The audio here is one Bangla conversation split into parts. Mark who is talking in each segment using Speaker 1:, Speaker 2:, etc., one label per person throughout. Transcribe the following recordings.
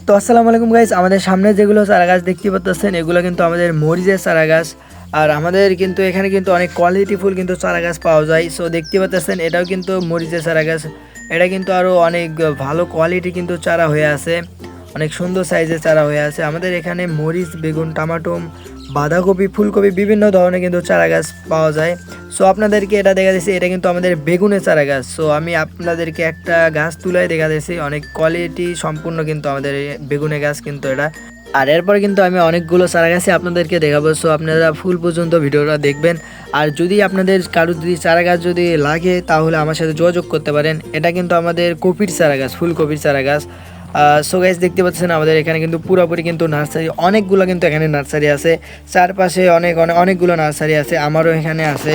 Speaker 1: তো আসসালামু আলাইকুম গাইস, আমাদের সামনে যেগুলো চারা গাছ দেখতে পাচ্ছেন এগুলো কিন্তু আমাদের মরিচের চারা গাছ। আর আমাদের কিন্তু এখানে কিন্তু অনেক কোয়ালিটিফুল কিন্তু চারা গাছ পাওয়া যায়। সো দেখতে পাচ্ছেন এটাও কিন্তু মরিচের চারা গাছ। এটা কিন্তু আরও অনেক ভালো কোয়ালিটি কিন্তু চারা হয়ে আছে, অনেক সুন্দর সাইজের চারা হয়ে আছে। আমাদের এখানে মরিচ, বেগুন, টমাটো, বাঁধাকপি, ফুলকপি বিভিন্ন ধরনের কিন্তু চারা গাছ পাওয়া যায়। সো আপনাদেরকে এটা দেখা যাচ্ছে, এটা কিন্তু আমাদের বেগুনের চারা গাছ। সো আমি আপনাদেরকে একটা গাছ তুলে দেখা যাচ্ছি, অনেক কোয়ালিটি সম্পূর্ণ কিন্তু আমাদের এই বেগুনের গাছ কিন্তু এটা। আর এরপর কিন্তু আমি অনেকগুলো চারা গাছে আপনাদেরকে দেখাবো। সো আপনারা ফুল পর্যন্ত ভিডিওটা দেখবেন। আর যদি আপনাদের কারোর যদি চারা গাছ যদি লাগে তাহলে আমার সাথে যোগাযোগ করতে পারেন। এটা কিন্তু আমাদের কপির চারা গাছ, ফুলকপির চারা গাছ। সো গাইস দেখতে পাচ্ছেন আমাদের এখানে কিন্তু পুরোপুরি কিন্তু নার্সারি, অনেকগুলো কিন্তু এখানে নার্সারি আছে, চারপাশে অনেকগুলো নার্সারি আছে, আমারও এখানে আছে।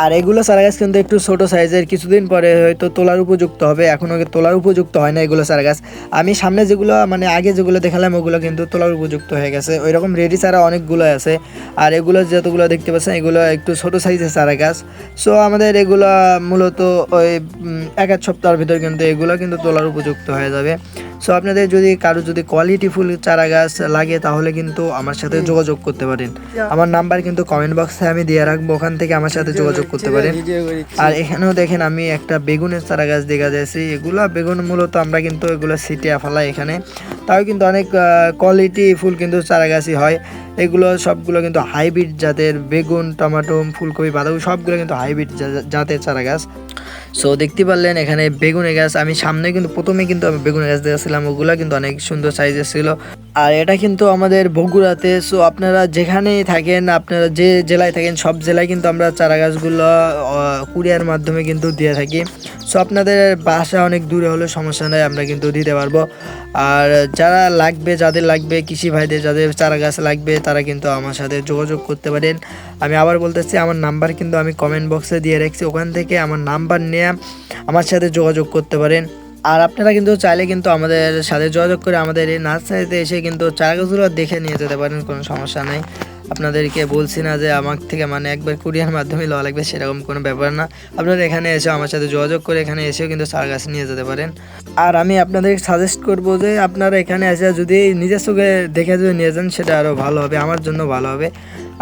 Speaker 1: আর এগুলো চারা গাছ কিন্তু একটু ছোট সাইজের, কিছুদিন পরে হয়তো তোলার উপযুক্ত হবে, এখনও তোলার উপযুক্ত হয় না এগুলো চারা গাছ। আমি সামনে যেগুলো মানে আগে যেগুলো দেখালাম ওগুলো কিন্তু তোলার উপযুক্ত হয়ে গেছে, ওই রকম রেডি চারা অনেকগুলো আছে। আর এগুলো যতগুলো দেখতে পাচ্ছেন এগুলো একটু ছোট সাইজের চারা গাছ। সো আমাদের এগুলো মূলত ওই এক সপ্তাহের ভিতর কিন্তু এগুলো কিন্তু তোলার উপযুক্ত হয়ে যাবে। সো আপনাদের যদি কারো যদি কোয়ালিটিফুল চারা গাছ লাগে তাহলে কিন্তু আমার সাথে যোগাযোগ করতে পারেন। আমার নাম্বার কিন্তু কমেন্ট বক্সে আমি দিয়ে রাখবো, ওখান থেকে আমার সাথে যোগাযোগ করতে পারেন। আর এখানেও দেখেন আমি একটা বেগুনের চারা গাছ দেখা যাচ্ছি। এগুলা বেগুন মূলত আমরা কিন্তু এগুলো ছিটিয়ে ফেলাই এখানে, তাও কিন্তু অনেক কোয়ালিটি ফুল কিন্তু চারা গাছই হয়। এগুলো সবগুলো কিন্তু হাইব্রিড জাতের বেগুন, টমাটো, ফুলকপি, বাঁধাকপি সবগুলো কিন্তু হাইব্রিড জাতের চারা গাছ। সো দেখতে পারলেন এখানে বেগুনের গাছ, আমি সামনে কিন্তু প্রথমে কিন্তু আমি বেগুনের গাছ দেখেছিলাম, ওগুলো কিন্তু অনেক সুন্দর সাইজের ছিল। আর এটা কিন্তু আমাদের বগুড়াতে। সো আপনারা যেখানেই থাকেন, আপনারা যে জেলায় থাকেন সব জেলায় কিন্তু আমরা চারা গাছগুলো কুরিয়ার মাধ্যমে কিন্তু দিয়ে থাকি। সো আপনাদের বাসা অনেক দূরে হলে সমস্যা নেই, আমরা কিন্তু দিতে পারবো। আর যারা লাগবে, যাদের লাগবে, কৃষি ভাইদের যাদের চারা গাছ লাগবে তারা কিন্তু আমার সাথে যোগাযোগ করতে পারেন। আমি আবার বলতেছি, আমার নাম্বার কিন্তু আমি কমেন্ট বক্সে দিয়ে রাখছি, ওখান থেকে আমার নাম্বার নিয়ে আমার সাথে যোগাযোগ করতে পারেন। আর আপনারা কিন্তু চাইলে কিন্তু আমাদের সাথে যোগাযোগ করে আমাদের এই নার্সারিতে এসে কিন্তু চারা গাছগুলো দেখে নিয়ে যেতে পারেন, কোনো সমস্যা নেই। আপনাদেরকে বলছি না যে আমার থেকে মানে একবার কুরিয়ার মাধ্যমে লওয়া লাগবে, সেরকম কোনো ব্যাপার না। আপনারা এখানে এসে আমার সাথে যোগাযোগ করে এখানে এসেও কিন্তু চারা গাছ নিয়ে যেতে পারেন। আর আমি আপনাদের সাজেস্ট করবো যে আপনারা এখানে এসে যদি নিজের চোখে দেখে যদি নিয়ে যান সেটা আরও ভালো হবে, আমার জন্য ভালো হবে।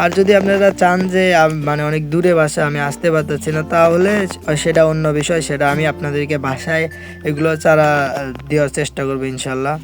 Speaker 1: আর যদি আপনারা চান যে মানে অনেক দূরে বাসা আমি আসতে পারতেছি না, তাহলে সেটা অন্য বিষয়, সেটা আমি আপনাদেরকে বাসায় এগুলো চারা দেওয়ার চেষ্টা করবো ইনশাল্লাহ।